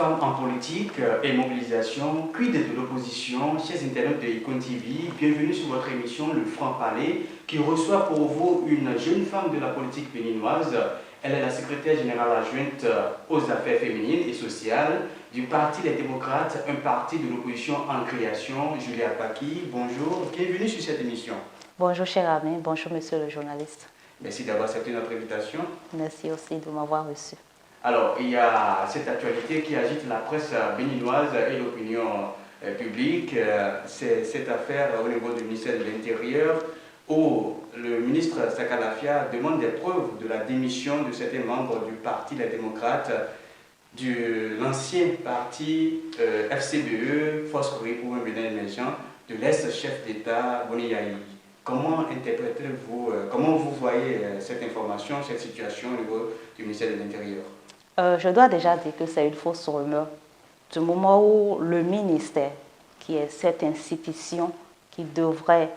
femmes en politique et mobilisation, quid de l'opposition, chers internautes de Icon TV, bienvenue sur votre émission Le Franc-Parler qui reçoit pour vous une jeune femme de la politique béninoise. Elle est la secrétaire générale adjointe aux affaires féminines et sociales du Parti Les Démocrates, un parti de l'opposition en création. Julia Paki, bonjour, bienvenue sur cette émission. Bonjour cher ami, bonjour monsieur le journaliste. Merci d'avoir accepté notre invitation. Merci aussi de m'avoir reçu. Alors, il y a cette actualité qui agite la presse béninoise et l'opinion publique. C'est cette affaire au niveau du ministère de l'Intérieur où le ministre Sakalafia demande des preuves de la démission de certains membres du Parti Les Démocrates, de l'ancien parti FCBE, Force pour un Bénin émergent, de l'ex-chef d'État Boni Yahi. Comment interprétez-vous, comment vous voyez cette information, cette situation au niveau du ministère de l'Intérieur? Je dois déjà dire que c'est une fausse rumeur. Du moment où le ministère, qui est cette institution qui devrait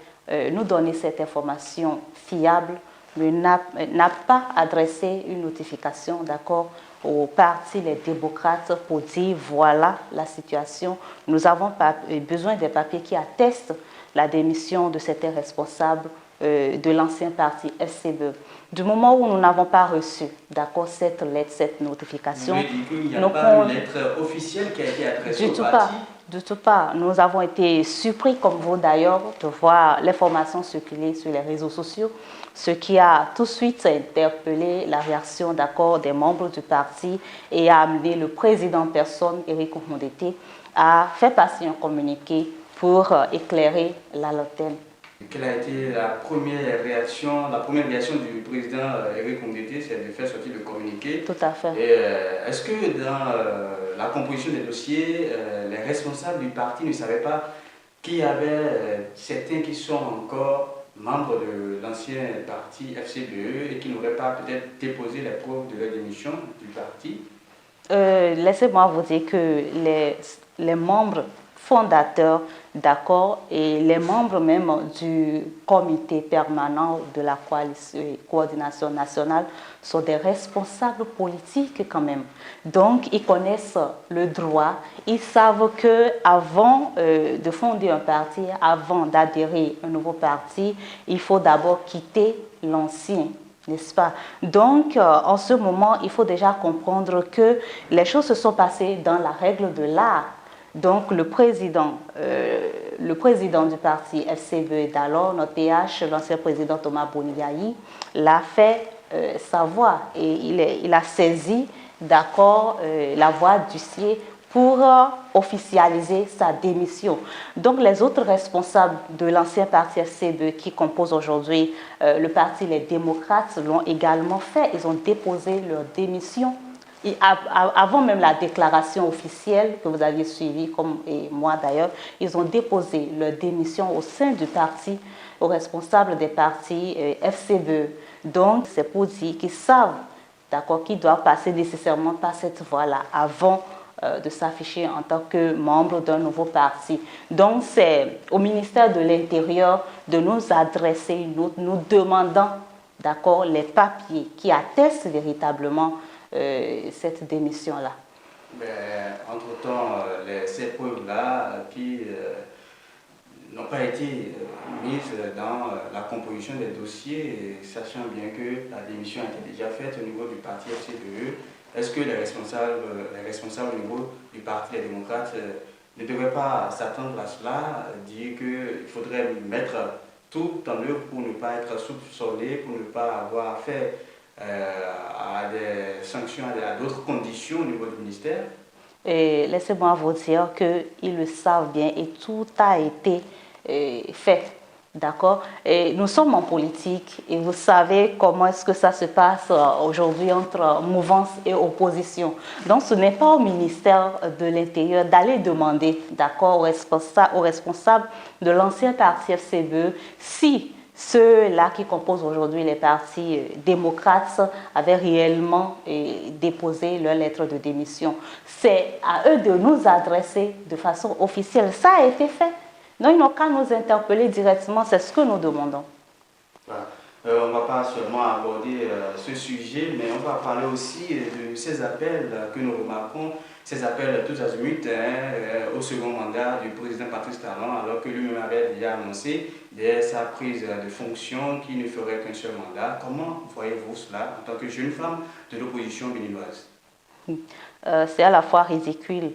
nous donner cette information fiable, n'a pas adressé une notification, d'accord, au parti Les Démocrates pour dire voilà la situation. Nous avons besoin des papiers qui attestent la démission de certains responsables de l'ancien parti FCBE. Du moment où nous n'avons pas reçu, d'accord, cette lettre, cette notification... Vous voulez dire qu'il n'y a pas une lettre officielle qui a été adressée au parti? Du tout pas. Nous avons été surpris, comme vous d'ailleurs, de voir l'information circuler sur les réseaux sociaux, ce qui a tout de suite interpellé la réaction d'accord des membres du parti et a amené le président en personne, Éric Oumondété, à faire passer un communiqué pour éclairer la lanterne. Quelle a été la première réaction du président Éric Oumondété, c'est de faire sortir le communiqué? Tout à fait. Est-ce que dans la composition des dossiers, les responsables du parti ne savaient pas qu'il y avait certains qui sont encore membres de l'ancien parti FCBE et qui n'auraient pas peut-être déposé les preuves de leur démission du parti? Laissez-moi vous dire que les membres fondateurs, d'accord, et les membres même du comité permanent de la coordination nationale sont des responsables politiques quand même. Donc, ils connaissent le droit, ils savent qu'avant de fonder un parti, avant d'adhérer à un nouveau parti, il faut d'abord quitter l'ancien. N'est-ce pas? Donc, en ce moment, il faut déjà comprendre que les choses se sont passées dans la règle de l'art. Donc, le président du parti FCBE d'alors, notre PH, l'ancien président Thomas Boni Yahi, l'a fait savoir et il a saisi, d'accord, la voie d'huissier pour officialiser sa démission. Donc, les autres responsables de l'ancien parti FCBE qui composent aujourd'hui le parti Les Démocrates l'ont également fait. Ils ont déposé leur démission. Et avant même la déclaration officielle que vous aviez suivie, comme et moi d'ailleurs, ils ont déposé leur démission au sein du parti, aux responsables des partis FCBE. Donc, c'est pour dire qu'ils savent, d'accord, qu'ils doivent passer nécessairement par cette voie-là avant de s'afficher en tant que membre d'un nouveau parti. Donc, c'est au ministère de l'Intérieur de nous adresser une note, nous demandant, d'accord, les papiers qui attestent véritablement cette démission-là. Entre-temps, ces preuves-là qui n'ont pas été mises dans la composition des dossiers, sachant bien que la démission a été déjà faite au niveau du parti FCBE, est-ce que les responsables au niveau du parti Les Démocrates ne devraient pas s'attendre à cela, dire qu'il faudrait mettre tout en œuvre pour ne pas être soupçonné, pour ne pas avoir affaire à des sanctions, à d'autres conditions au niveau du ministère? Et laissez-moi vous dire qu'ils le savent bien et tout a été fait, d'accord? Et nous sommes en politique et vous savez comment est-ce que ça se passe aujourd'hui entre mouvance et opposition. Donc ce n'est pas au ministère de l'Intérieur d'aller demander, d'accord, aux responsables de l'ancien parti FCBE si ceux-là qui composent aujourd'hui les partis démocrates avaient réellement déposé leur lettre de démission. C'est à eux de nous adresser de façon officielle. Ça a été fait. Non, ils n'ont qu'à nous interpeller directement, c'est ce que nous demandons. Voilà. On ne va pas seulement aborder ce sujet, mais on va parler aussi de ces appels que nous remarquons ces appels tous azimuts au second mandat du président Patrice Talon, alors que lui-même avait déjà annoncé dès sa prise de fonction qu'il ne ferait qu'un seul mandat. Comment voyez-vous cela en tant que jeune femme de l'opposition béninoise? C'est à la fois ridicule.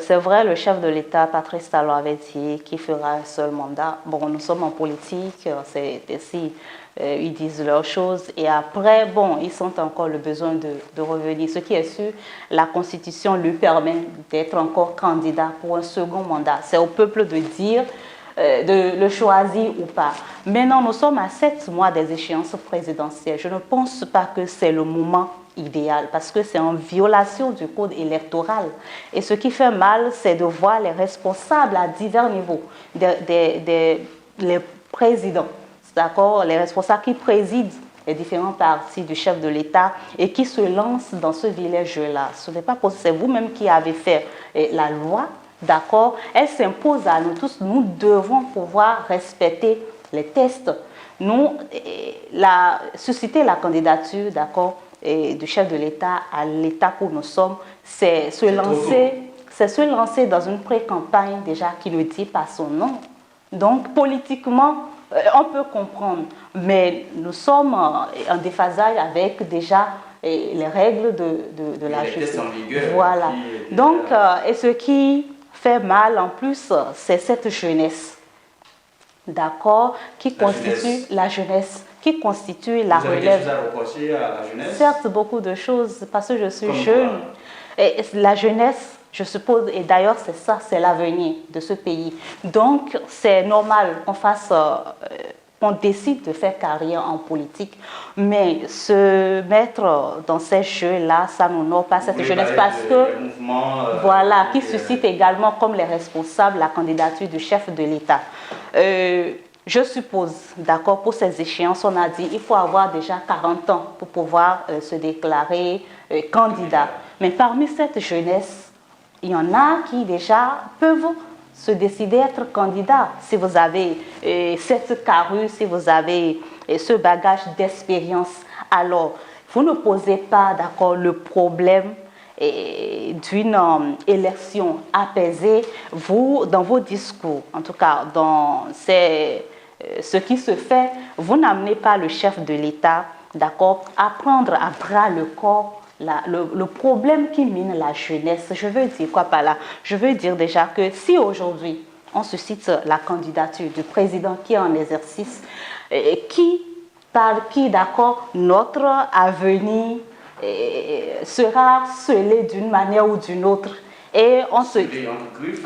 C'est vrai, le chef de l'État, Patrice Talon, avait dit qu'il fera un seul mandat. Bon, nous sommes en politique, c'est ainsi, ils disent leurs choses. Et après, bon, ils sentent encore le besoin de revenir. Ce qui est sûr, la Constitution lui permet d'être encore candidat pour un second mandat. C'est au peuple de dire de le choisir ou pas. Maintenant, nous sommes à 7 mois des échéances présidentielles. Je ne pense pas que c'est le moment idéal parce que c'est en violation du code électoral. Et ce qui fait mal, c'est de voir les responsables à divers niveaux, les présidents, d'accord, les responsables qui président les différents partis du chef de l'État et qui se lancent dans ce vilain jeu-là. Ce n'est pas possible, c'est vous-même qui avez fait la loi, d'accord, elle s'impose à nous tous, nous devons pouvoir respecter les tests. Nous, susciter la candidature, d'accord, du chef de l'État à l'État où nous sommes, c'est se lancer dans une pré-campagne déjà qui ne dit pas son nom. Donc, politiquement, on peut comprendre, mais nous sommes en déphasage avec déjà les règles de la justice. Voilà. Donc, et ce qui fait mal en plus, c'est cette jeunesse, d'accord, qui constitue la jeunesse, qui constitue la relève. Vous avez des choses à reprocher à la jeunesse? Certes, beaucoup de choses, parce que je suis jeune. Et la jeunesse, je suppose, et d'ailleurs c'est ça, c'est l'avenir de ce pays. Donc c'est normal qu'on décide de faire carrière en politique, mais se mettre dans ces jeux-là, ça n'honore pas cette jeunesse parce que, voilà, qui suscite également comme les responsables la candidature du chef de l'État. Je suppose, d'accord, pour ces échéances, on a dit qu'il faut avoir déjà 40 ans pour pouvoir se déclarer candidat. Mais parmi cette jeunesse, il y en a qui déjà peuvent se décider à être candidat. Si vous avez cette carrure, si vous avez ce bagage d'expérience, alors vous ne posez pas, d'accord, le problème d'une élection apaisée, vous, dans vos discours, en tout cas dans ce qui se fait, vous n'amenez pas le chef de l'État, d'accord, à prendre à bras le corps le problème qui mine la jeunesse. Je veux dire quoi par là? Je veux dire déjà que si aujourd'hui on suscite la candidature du président qui est en exercice, par qui, d'accord, notre avenir sera scellé d'une manière ou d'une autre. Et on se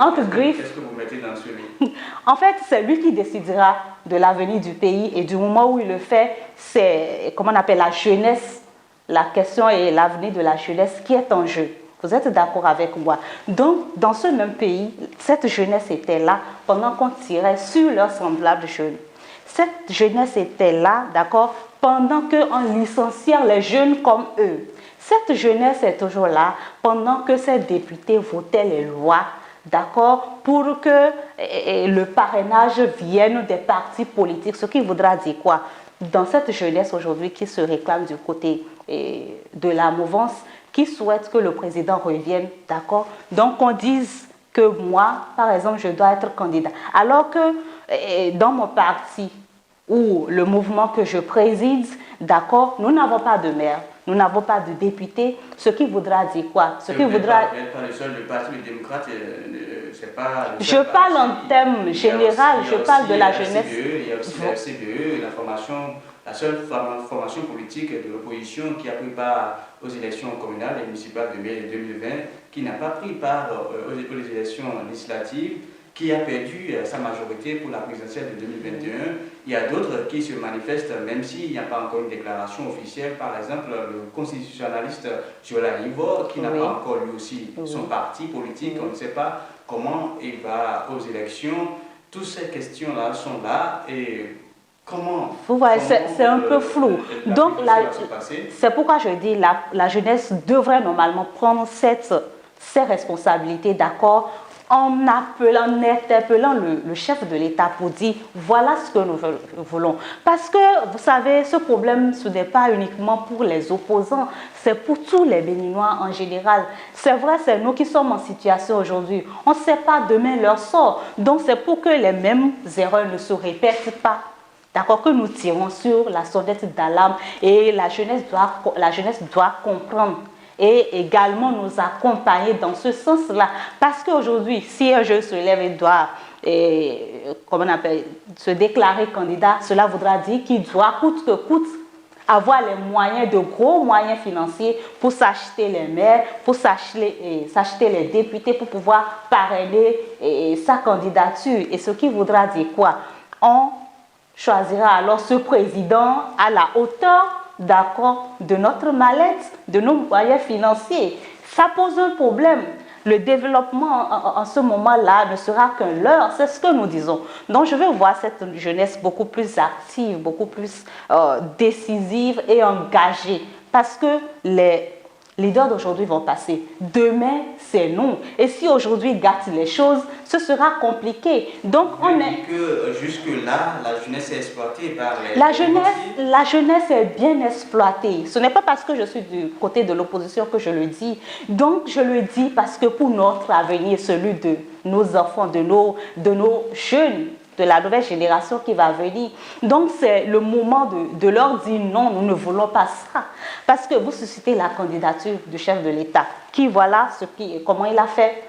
entre griffes. Qu'est-ce que vous mettez dans celui? En fait, c'est lui qui décidera de l'avenir du pays et du moment où il le fait, c'est, comment on appelle, la jeunesse. La question est l'avenir de la jeunesse qui est en jeu. Vous êtes d'accord avec moi? Donc, dans ce même pays, cette jeunesse était là pendant qu'on tirait sur leurs semblables jeunes. Cette jeunesse était là, d'accord, pendant qu'on licenciait les jeunes comme eux. Cette jeunesse est toujours là pendant que ces députés votaient les lois, d'accord, pour que le parrainage vienne des partis politiques. Ce qui voudra dire quoi? Dans cette jeunesse aujourd'hui qui se réclame du côté de la mouvance, qui souhaite que le président revienne, d'accord? Donc on dise que moi, par exemple, je dois être candidat. Alors que dans mon parti ou le mouvement que je préside, d'accord, nous n'avons pas de maire, nous n'avons pas de député, ce qui voudra dire quoi? Ce qui voudra... Vous n'êtes pas le seul, le Parti démocrate, c'est pas... Je parle en termes général, je parle de la jeunesse. Il y a aussi la FCDE, la seule formation politique de l'opposition qui a pris part aux élections communales et municipales de mai 2020, qui n'a pas pris part aux élections législatives, qui a perdu sa majorité pour la présidentielle de 2021. Il y a d'autres qui se manifestent, même s'il n'y a pas encore une déclaration officielle. Par exemple, le constitutionnaliste Jola Ivor, qui n'a pas encore lui aussi son parti politique. On ne sait pas comment il va aux élections. Toutes ces questions-là sont là et comment... Vous voyez, c'est un peu flou. Donc, c'est pourquoi je dis la jeunesse devrait normalement prendre ses responsabilités, d'accord, en interpellant le chef de l'État pour dire voilà ce que nous voulons. Parce que, vous savez, ce problème, ce n'est pas uniquement pour les opposants, c'est pour tous les Béninois en général. C'est vrai, c'est nous qui sommes en situation aujourd'hui. On ne sait pas demain leur sort. Donc, c'est pour que les mêmes erreurs ne se répètent pas. D'accord, que nous tirons sur la sonnette d'alarme et la jeunesse doit comprendre et également nous accompagner dans ce sens-là. Parce qu'aujourd'hui, si un jeune se lève et doit se déclarer candidat, cela voudra dire qu'il doit, coûte que coûte, avoir les moyens, de gros moyens financiers pour s'acheter les maires, pour s'acheter les députés, pour pouvoir parrainer sa candidature. Et ce qui voudra dire quoi? On choisira alors ce président à la hauteur, d'accord, de notre mallette, de nos moyens financiers. Ça pose un problème. Le développement en ce moment-là ne sera qu'un leurre, c'est ce que nous disons. Donc je veux voir cette jeunesse beaucoup plus active, beaucoup plus décisive et engagée. Parce que les leaders d'aujourd'hui vont passer. Demain, c'est nous. Et si aujourd'hui gâte les choses, ce sera compliqué. Donc, on est... que jusque-là, la jeunesse est exploitée par les... La jeunesse est bien exploitée. Ce n'est pas parce que je suis du côté de l'opposition que je le dis. Donc, je le dis parce que pour notre avenir, celui de nos enfants, de nos jeunes, de la nouvelle génération qui va venir. Donc, c'est le moment de leur dire non, nous ne voulons pas ça. Parce que vous suscitez la candidature du chef de l'État, qui voilà comment il a fait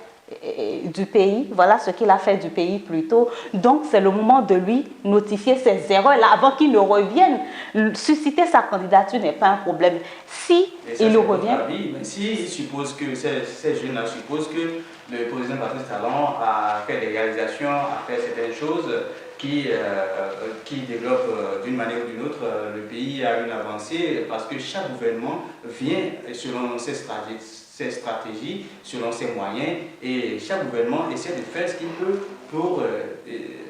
du pays, voilà ce qu'il a fait du pays plus tôt. Donc, c'est le moment de lui notifier ses erreurs-là avant qu'il ne revienne. Susciter sa candidature n'est pas un problème. Si il revient... Mais s'il suppose que, ces jeunes-là supposent que le président Patrice Talon a fait des réalisations, a fait certaines choses qui développent d'une manière ou d'une autre le pays à une avancée, parce que chaque gouvernement vient selon ses stratégies, selon ses moyens, et chaque gouvernement essaie de faire ce qu'il peut pour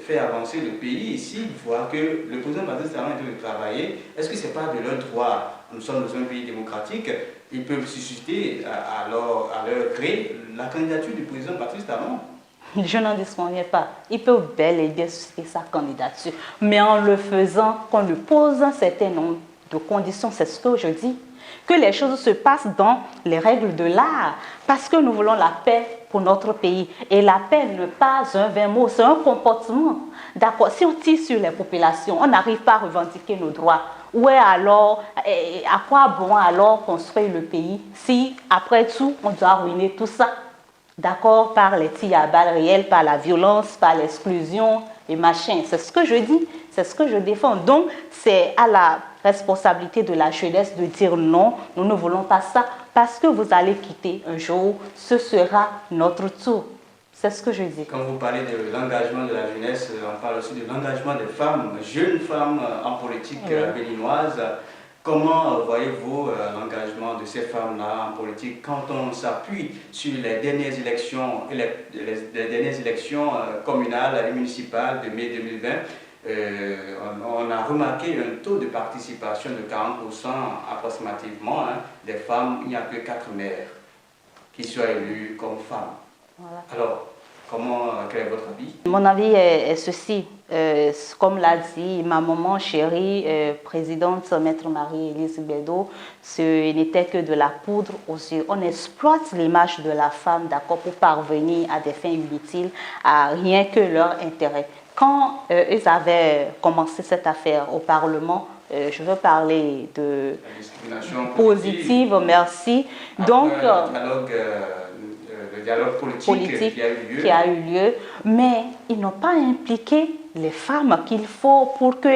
faire avancer le pays. Ici, il voit que le président Patrice Talon est en train de travailler. Est-ce que ce n'est pas de leur droit? Nous sommes dans un pays démocratique. Ils peuvent susciter à leur gré la candidature du président Patrice Talon. Je n'en disponible pas. Ils peuvent bel et bien susciter sa candidature. Mais en le faisant, qu'on lui pose un certain nombre de conditions, c'est ce que je dis. Que les choses se passent dans les règles de l'art. Parce que nous voulons la paix pour notre pays. Et la paix n'est pas un vain mot, c'est un comportement. D'accord? Si on tire sur les populations, on n'arrive pas à revendiquer nos droits. Ouais, alors, à quoi bon alors construire le pays si, après tout, on doit ruiner tout ça? D'accord, par les tirs à balles réelles, par la violence, par l'exclusion et machin. C'est ce que je dis, c'est ce que je défends. Donc, c'est à la responsabilité de la jeunesse de dire non, nous ne voulons pas ça, parce que vous allez quitter un jour, ce sera notre tour. C'est ce que je dis. Quand vous parlez de l'engagement de la jeunesse, on parle aussi de l'engagement des femmes, jeunes femmes en politique béninoise. Comment voyez-vous l'engagement de ces femmes-là en politique quand on s'appuie sur les dernières élections, les dernières élections communales et municipales de mai 2020? On a remarqué un taux de participation de 40% approximativement des femmes. Il n'y a que 4 maires qui soient élus comme femmes. Voilà. Alors, quel est votre avis? Mon avis est ceci. Comme l'a dit ma maman chérie, présidente Maître Marie-Élise Bédo, ce n'était que de la poudre aux yeux. On exploite l'image de la femme, d'accord, pour parvenir à des fins inutiles, à rien que leur intérêt. Quand ils avaient commencé cette affaire au Parlement, je veux parler de positive, merci. Donc, le dialogue politique qui a eu lieu, mais ils n'ont pas impliqué les femmes qu'il faut pour que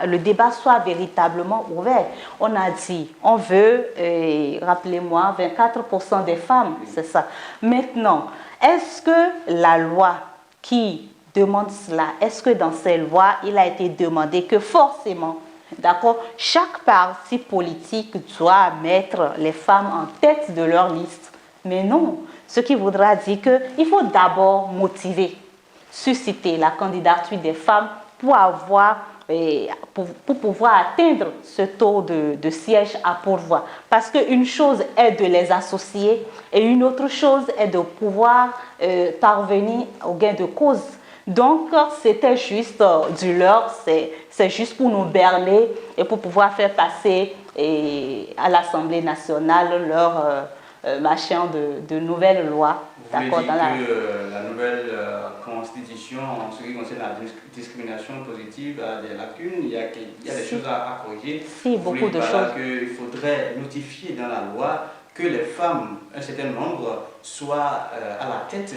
le débat soit véritablement ouvert. On a dit, on veut, rappelez-moi, 24% des femmes, c'est ça. Maintenant, est-ce que la loi qui demande cela, est-ce que dans ces lois, il a été demandé que forcément, d'accord, chaque parti politique doit mettre les femmes en tête de leur liste? Mais non, ce qui voudra dire qu'il faut d'abord motiver, susciter la candidature des femmes pour avoir pour pouvoir atteindre ce taux de sièges à pourvoir. Parce qu'une chose est de les associer et une autre chose est de pouvoir parvenir au gain de cause. Donc, c'était juste du leurre, c'est juste pour nous berner et pour pouvoir faire passer à l'Assemblée nationale leur machin de nouvelles lois. Vous voulez dire que la nouvelle constitution, en ce qui concerne la discrimination positive, a des lacunes, il y a des choses à corriger. Si, beaucoup de choses. Qu'il faudrait notifier dans la loi que les femmes, un certain nombre, soient à la tête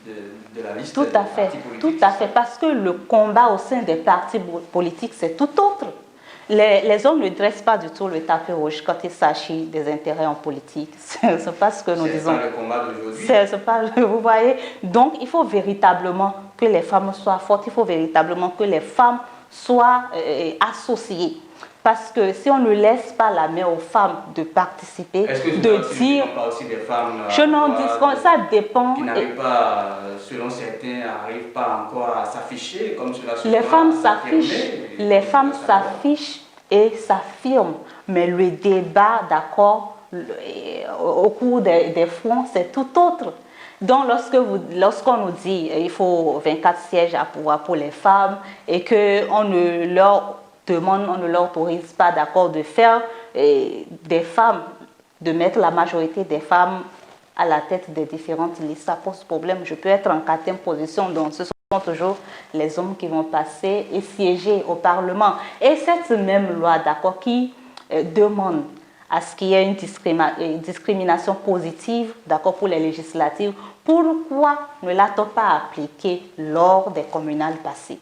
de la liste des partis politiques. Tout à fait, parce que le combat au sein des partis politiques, c'est tout autre. Les hommes ne dressent pas du tout le tapis rouge quand il s'agit des intérêts en politique. C'est pas ce que nous disons. C'est pas le combat d'aujourd'hui. C'est pas, vous voyez. Donc, il faut véritablement que les femmes soient fortes. Il faut véritablement que les femmes soient associées. Parce que si on ne laisse pas la main aux femmes de participer, de dire... pas aussi des femmes je n'en dis pas, ça dépend. Qui n'arrivent pas, selon certains, n'arrivent pas encore à s'afficher comme cela se Les femmes s'affichent, les femmes s'affichent et s'affirment. Mais le débat, d'accord, au cours des fronts, c'est tout autre. Donc, lorsqu'on nous dit qu'il faut 24 sièges à pouvoir pour les femmes et qu'on ne leur demande, on ne leur autorise pas d'accord de faire des femmes, de mettre la majorité des femmes à la tête des différentes listes, ça pose problème. Je peux être en 4e position, donc ce sont toujours les hommes qui vont passer et siéger au Parlement. Et cette même loi, d'accord, qui demande à ce qu'il y ait une discrimination positive, d'accord, pour les législatives, pourquoi ne l'a-t-on pas appliquée lors des communales passées?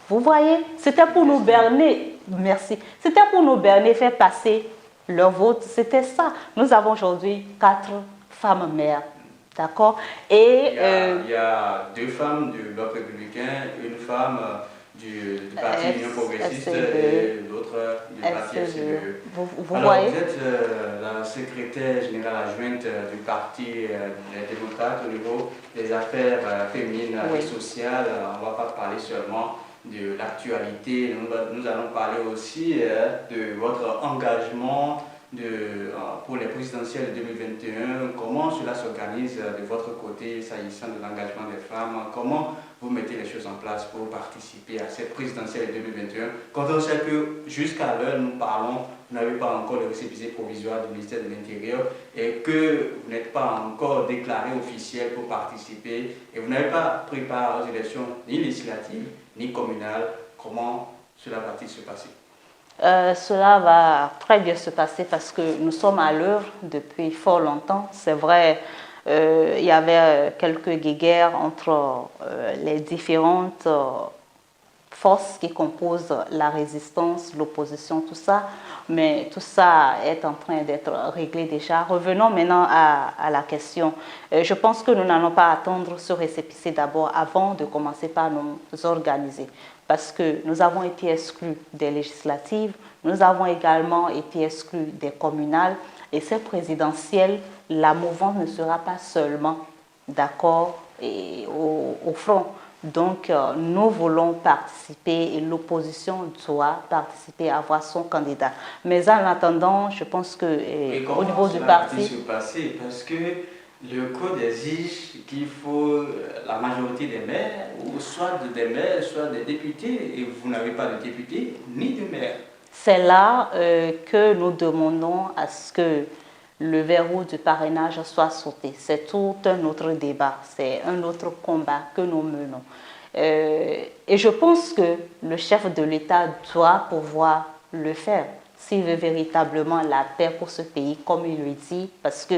Vous voyez, c'était pour nous berner, merci, c'était pour nous berner, faire passer leur vote, c'était ça. Nous avons aujourd'hui 4 femmes maires, d'accord? Et il y a 2 femmes du Bloc républicain, une femme du Parti Union progressiste et l'autre du Parti FCE. Vous voyez? Vous êtes la secrétaire générale adjointe du Parti des démocrates au niveau des affaires féminines et sociales. On ne va pas parler seulement de l'actualité, nous allons parler aussi de votre engagement pour les présidentielles de 2021, comment cela s'organise de votre côté s'agissant de l'engagement des femmes, comment vous mettez les choses en place pour participer à cette présidentielle de 2021, quand on sait que jusqu'à l'heure nous parlons, vous n'avez pas encore le récépissé provisoire du ministère de l'Intérieur et que vous n'êtes pas encore déclaré officiel pour participer et vous n'avez pas préparé aux élections ni législatives ni communales, comment cela va-t-il se passer? Cela va très bien se passer parce que nous sommes à l'œuvre depuis fort longtemps. C'est vrai, il y avait quelques guéguerres entre les différentes forces qui composent la résistance, l'opposition, tout ça. Mais tout ça est en train d'être réglé déjà. Revenons maintenant à la question. Je pense que nous n'allons pas attendre ce récépissé d'abord avant de commencer par nous organiser. Parce que nous avons été exclus des législatives, nous avons également été exclus des communales. Et ces présidentielles, la mouvance ne sera pas seulement d'accord au front. Donc, nous voulons participer et l'opposition doit participer à avoir son candidat. Mais en attendant, je pense que au niveau du parti... se passer parce que le code exige qu'il faut la majorité des maires, ou soit des maires, soit des députés, et vous n'avez pas de députés ni de maires. C'est là que nous demandons à ce que le verrou du parrainage soit sauté. C'est tout un autre débat, c'est un autre combat que nous menons. Et je pense que le chef de l'État doit pouvoir le faire s'il veut véritablement la paix pour ce pays, comme il le dit, parce que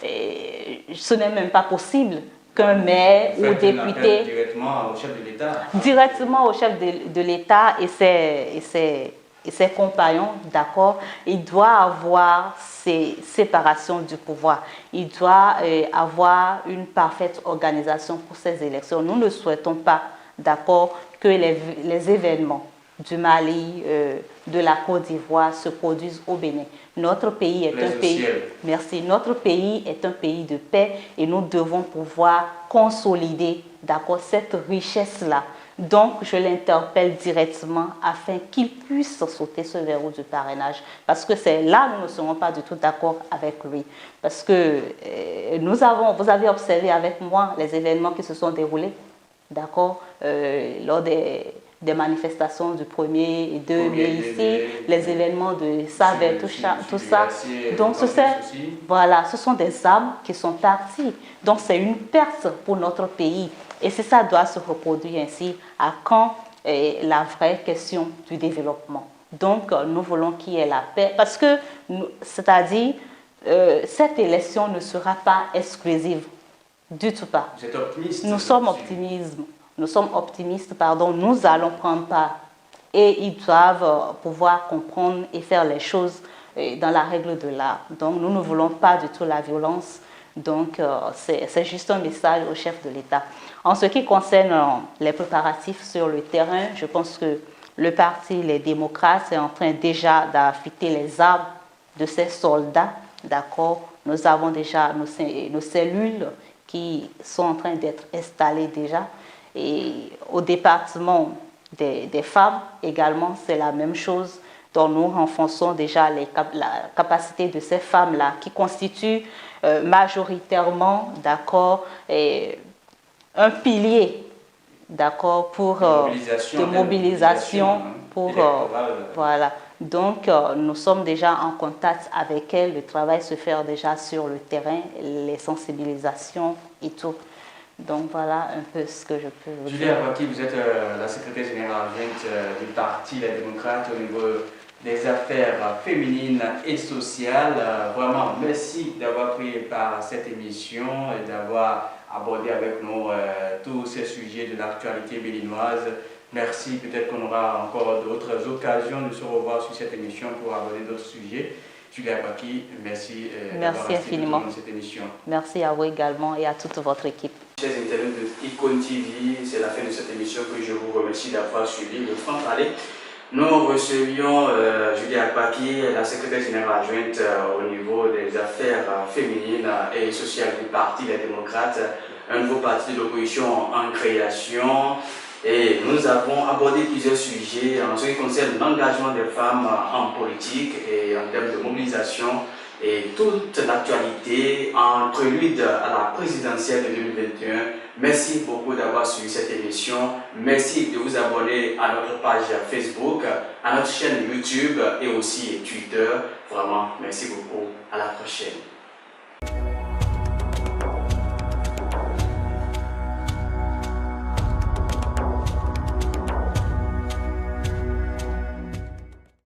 ce n'est même pas possible qu'un maire ou député... Directement au chef de l'État. Directement au chef de l'État et ses compagnons, d'accord, il doit avoir ces séparations du pouvoir. Il doit avoir une parfaite organisation pour ces élections. Nous ne souhaitons pas, d'accord, que les événements du Mali, de la Côte d'Ivoire se produisent au Bénin. Notre pays est un pays... Merci. Notre pays est un pays de paix et nous devons pouvoir consolider, d'accord, cette richesse-là Donc, je l'interpelle directement afin qu'il puisse sauter ce verrou du parrainage. Parce que c'est là nous ne serons pas du tout d'accord avec lui. Parce que vous avez observé avec moi les événements qui se sont déroulés, d'accord, lors des manifestations du 1er et 2 mai ici, les événements de Savet, tout ça. Donc, voilà, ce sont des âmes qui sont parties. Donc, c'est une perte pour notre pays. Et si ça doit se reproduire ainsi, à quand la vraie question du développement? Donc, nous voulons qu'il y ait la paix. Parce que, c'est-à-dire, cette élection ne sera pas exclusive. Du tout pas. Vous êtes optimiste? Nous sommes optimistes. Nous sommes optimistes, pardon, nous allons prendre part. Et ils doivent pouvoir comprendre et faire les choses dans la règle de l'art. Donc, nous ne voulons pas du tout la violence. Donc, c'est juste un message au chef de l'État. En ce qui concerne les préparatifs sur le terrain, je pense que le parti Les Démocrates est en train déjà d'affûter les armes de ses soldats. D'accord? Nous avons déjà nos cellules qui sont en train d'être installées déjà. Et au département des femmes également, c'est la même chose. Donc nous renforçons déjà la capacité de ces femmes-là qui constituent majoritairement, d'accord, un pilier, d'accord, pour de mobilisation pour voilà. Donc nous sommes déjà en contact avec elles. Le travail se fait déjà sur le terrain, les sensibilisations et tout. Donc voilà un peu ce que je peux vous dire. Julia Baki, vous êtes la secrétaire générale adjointe du Parti Les Démocrates au niveau des affaires féminines et sociales. Vraiment, merci d'avoir pris part à cette émission et d'avoir abordé avec nous tous ces sujets de l'actualité béninoise. Merci, peut-être qu'on aura encore d'autres occasions de se revoir sur cette émission pour aborder d'autres sujets. Julia Baki, merci Merci infiniment dans cette émission. Merci à vous également et à toute votre équipe. Chers internautes de Icon TV, c'est la fin de cette émission que je vous remercie d'avoir suivi. Le franc-parler, nous recevions Julia Baki, la secrétaire générale adjointe au niveau des affaires féminines et sociales du Parti Les Démocrates, un nouveau parti de l'opposition en création. Et nous avons abordé plusieurs sujets en ce qui concerne l'engagement des femmes en politique et en termes de mobilisation et toute l'actualité en prélude à la présidentielle de 2021. Merci beaucoup d'avoir suivi cette émission. Merci de vous abonner à notre page Facebook, à notre chaîne YouTube et aussi Twitter. Vraiment, merci beaucoup. À la prochaine.